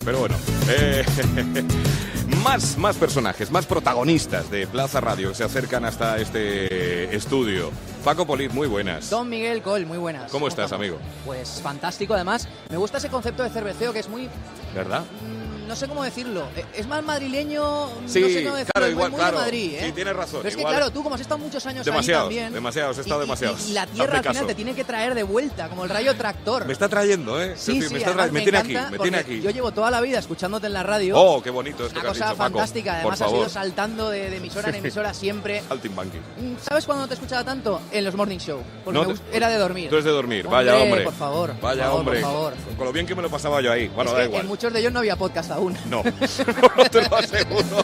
pero bueno. Más personajes, más protagonistas de Plaza Radio que se acercan hasta este estudio. Paco Polit, muy buenas. Don Miguel Coll, muy buenas. ¿Cómo estás, amigo? Pues fantástico, además. Me gusta ese concepto de cerveceo que es muy... ¿Verdad? No sé cómo decirlo. Es más madrileño, sí, no sé cómo decirlo, claro, igual, muy claro. de Madrid, ¿eh? Sí, tienes razón. Pero es que igual... claro, tú como has estado muchos años demasiados, ahí también... Demasiados, he estado demasiados. Y la tierra al final te tiene que traer de vuelta, como el rayo tractor. Me está trayendo, ¿eh? Sí, me tiene aquí. Yo llevo toda la vida escuchándote en la radio. Oh, qué bonito esto que has cosa dicho, fantástica, Paco. además has ido saltando de emisora en emisora siempre. Saltimbanqui. ¿Sabes cuándo no te escuchaba tanto? En los morning show. Porque no era de dormir. Tú eres de dormir, vaya hombre. Por favor. Vaya hombre. Por favor. Con lo bien que me lo pasaba yo ahí. Bueno, es da que igual. En muchos de ellos no había podcast aún. No, no te lo aseguro.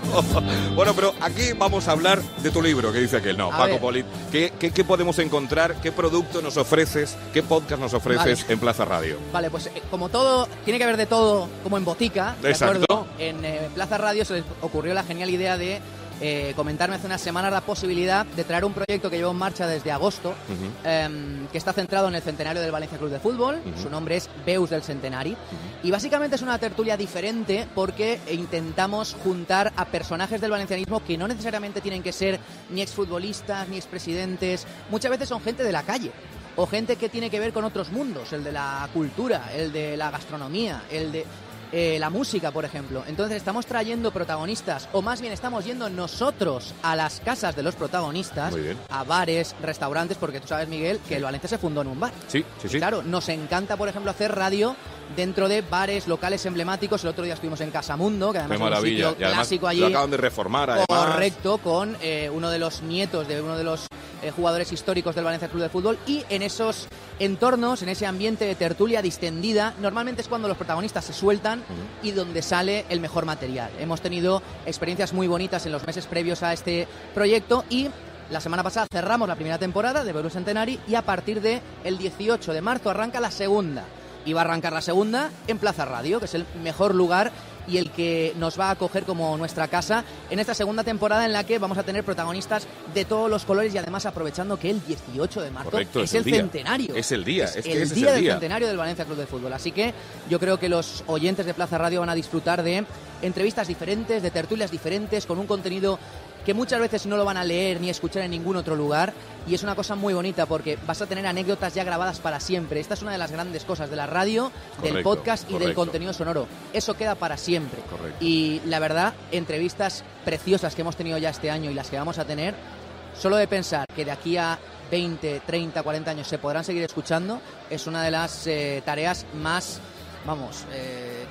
Bueno, pero aquí vamos a hablar de tu libro, que dice aquel. No, Paco Polit, ¿qué podemos encontrar? ¿Qué producto nos ofreces? ¿Qué podcast nos ofreces en Plaza Radio? Vale, pues como todo, tiene que haber de todo, como en botica, ¿de Exacto. acuerdo? En Plaza Radio se les ocurrió la genial idea de comentarme hace unas semanas la posibilidad de traer un proyecto que llevo en marcha desde agosto, que está centrado en el centenario del Valencia Club de Fútbol. Su nombre es Veus del Centenari. Y básicamente es una tertulia diferente porque intentamos juntar a personajes del valencianismo que no necesariamente tienen que ser ni exfutbolistas, ni expresidentes. Muchas veces son gente de la calle o gente que tiene que ver con otros mundos, el de la cultura, el de la gastronomía, el de... la música, por ejemplo. Entonces estamos trayendo protagonistas, o más bien estamos yendo nosotros a las casas de los protagonistas, a bares, restaurantes, porque tú sabes, Miguel, que el Valencia se fundó en un bar. Sí. Claro, nos encanta, por ejemplo, hacer radio dentro de bares, locales emblemáticos. El otro día estuvimos en Casamundo, que además es un sitio clásico allí. Lo acaban de reformar, además. Correcto, con uno de los nietos de uno de los jugadores históricos del Valencia Club de Fútbol, y en esos entornos, en ese ambiente de tertulia distendida, normalmente es cuando los protagonistas se sueltan y donde sale el mejor material. Hemos tenido experiencias muy bonitas en los meses previos a este proyecto y la semana pasada cerramos la primera temporada de Veus Centenari y a partir del 18 de marzo arranca la segunda. Y va a arrancar la segunda en Plaza Radio, que es el mejor lugar y el que nos va a acoger como nuestra casa en esta segunda temporada, en la que vamos a tener protagonistas de todos los colores y además aprovechando que el 18 de marzo es el centenario. Es el día. Es el día del centenario del Valencia Club de Fútbol. Así que yo creo que los oyentes de Plaza Radio van a disfrutar de entrevistas diferentes, de tertulias diferentes, con un contenido que muchas veces no lo van a leer ni escuchar en ningún otro lugar, y es una cosa muy bonita porque vas a tener anécdotas ya grabadas para siempre. Esta es una de las grandes cosas de la radio, del podcast y del contenido sonoro. Eso queda para siempre. Y la verdad, entrevistas preciosas que hemos tenido ya este año y las que vamos a tener, solo de pensar que de aquí a 20, 30, 40 años se podrán seguir escuchando, es una de las tareas más...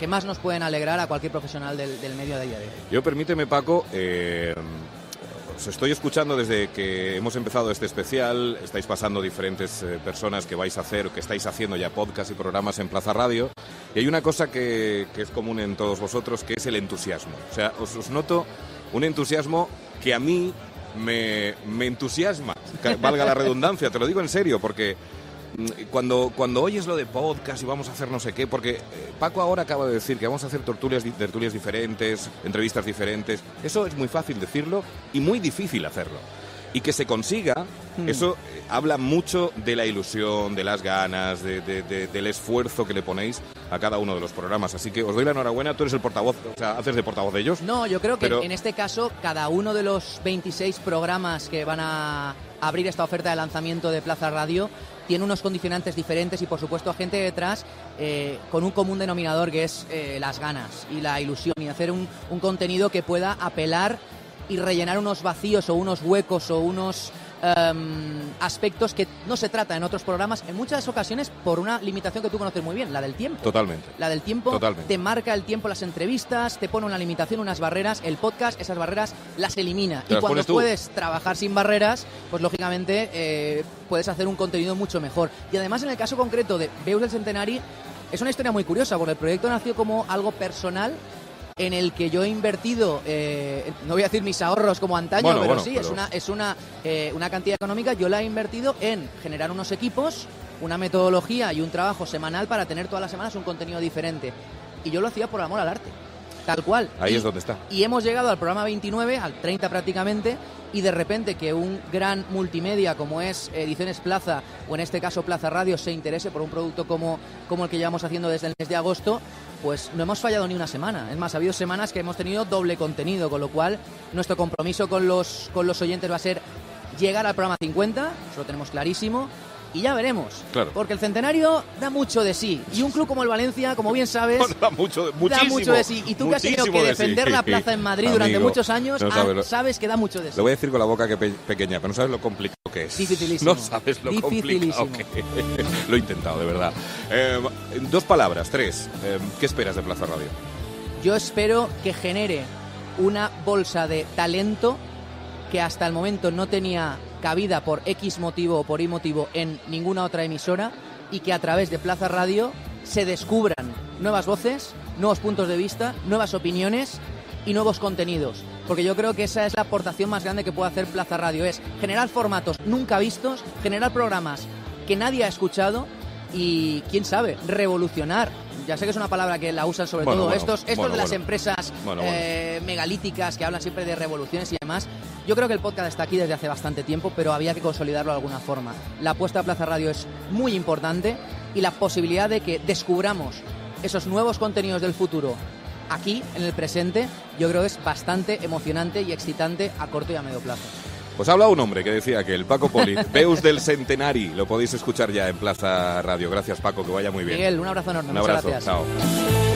que más nos pueden alegrar a cualquier profesional del medio de día de hoy. Yo, permíteme, Paco, os estoy escuchando desde que hemos empezado este especial. Estáis pasando diferentes personas que vais a hacer, que estáis haciendo ya podcast y programas en Plaza Radio. Y hay una cosa que es común en todos vosotros, que es el entusiasmo. O sea, os noto un entusiasmo que a mí me entusiasma, valga la redundancia, te lo digo en serio, porque... Cuando oyes lo de podcast y vamos a hacer no sé qué, porque Paco ahora acaba de decir que vamos a hacer tertulias diferentes, entrevistas diferentes, eso es muy fácil decirlo y muy difícil hacerlo. Y que se consiga, eso habla mucho de la ilusión, de las ganas, del esfuerzo que le ponéis a cada uno de los programas. Así que os doy la enhorabuena, tú eres el portavoz, o sea, haces de portavoz de ellos. No, yo creo que en este caso cada uno de los 26 programas que van a abrir esta oferta de lanzamiento de Plaza Radio tiene unos condicionantes diferentes y, por supuesto, gente detrás con un común denominador, que es las ganas y la ilusión, y hacer un contenido que pueda apelar y rellenar unos vacíos o unos huecos o unos aspectos que no se trata en otros programas, en muchas ocasiones por una limitación que tú conoces muy bien, la del tiempo. Totalmente. La del tiempo. Totalmente. Te marca el tiempo las entrevistas, te pone una limitación, unas barreras. El podcast, esas barreras las elimina. Y cuando puedes trabajar sin barreras, pues lógicamente puedes hacer un contenido mucho mejor. Y además, en el caso concreto de Veus del Centenari, es una historia muy curiosa, porque el proyecto nació como algo personal, en el que yo he invertido, no voy a decir mis ahorros como antaño, es una cantidad económica. Yo la he invertido en generar unos equipos, una metodología y un trabajo semanal para tener todas las semanas un contenido diferente. Y yo lo hacía por amor al arte, tal cual. Ahí es donde está. Y hemos llegado al programa 29, al 30 prácticamente, y de repente que un gran multimedia como es Ediciones Plaza, o en este caso Plaza Radio, se interese por un producto como el que llevamos haciendo desde el mes de agosto, pues no hemos fallado ni una semana. Es más, ha habido semanas que hemos tenido doble contenido, con lo cual nuestro compromiso con los oyentes va a ser llegar al programa 50, eso lo tenemos clarísimo, y ya veremos. Claro. Porque el centenario da mucho de sí. Y un club como el Valencia, como bien sabes, da mucho de sí. Y tú que has tenido que defender la plaza en Madrid durante muchos años, sabes que da mucho de sí. Lo voy a decir con la boca pequeña, pero no sabes lo complicado que es. Dificilísimo. No sabes lo complicado que es. Lo he intentado, de verdad. 2 palabras, 3. ¿Qué esperas de Plaza Radio? Yo espero que genere una bolsa de talento que hasta el momento no tenía cabida por X motivo o por Y motivo en ninguna otra emisora, y que a través de Plaza Radio se descubran nuevas voces, nuevos puntos de vista, nuevas opiniones y nuevos contenidos. Porque yo creo que esa es la aportación más grande que puede hacer Plaza Radio, es generar formatos nunca vistos, generar programas que nadie ha escuchado y, quién sabe, revolucionar. Ya sé que es una palabra que la usan sobre todo estos de las empresas megalíticas que hablan siempre de revoluciones y demás. Yo creo que el podcast está aquí desde hace bastante tiempo, pero había que consolidarlo de alguna forma. La apuesta a Plaza Radio es muy importante y la posibilidad de que descubramos esos nuevos contenidos del futuro aquí, en el presente, yo creo que es bastante emocionante y excitante a corto y a medio plazo. Pues habla un hombre que decía que el Paco Polit, Veus del Centenari, lo podéis escuchar ya en Plaza Radio. Gracias, Paco, que vaya muy bien. Miguel, un abrazo enorme. Un abrazo, Muchas gracias. Chao.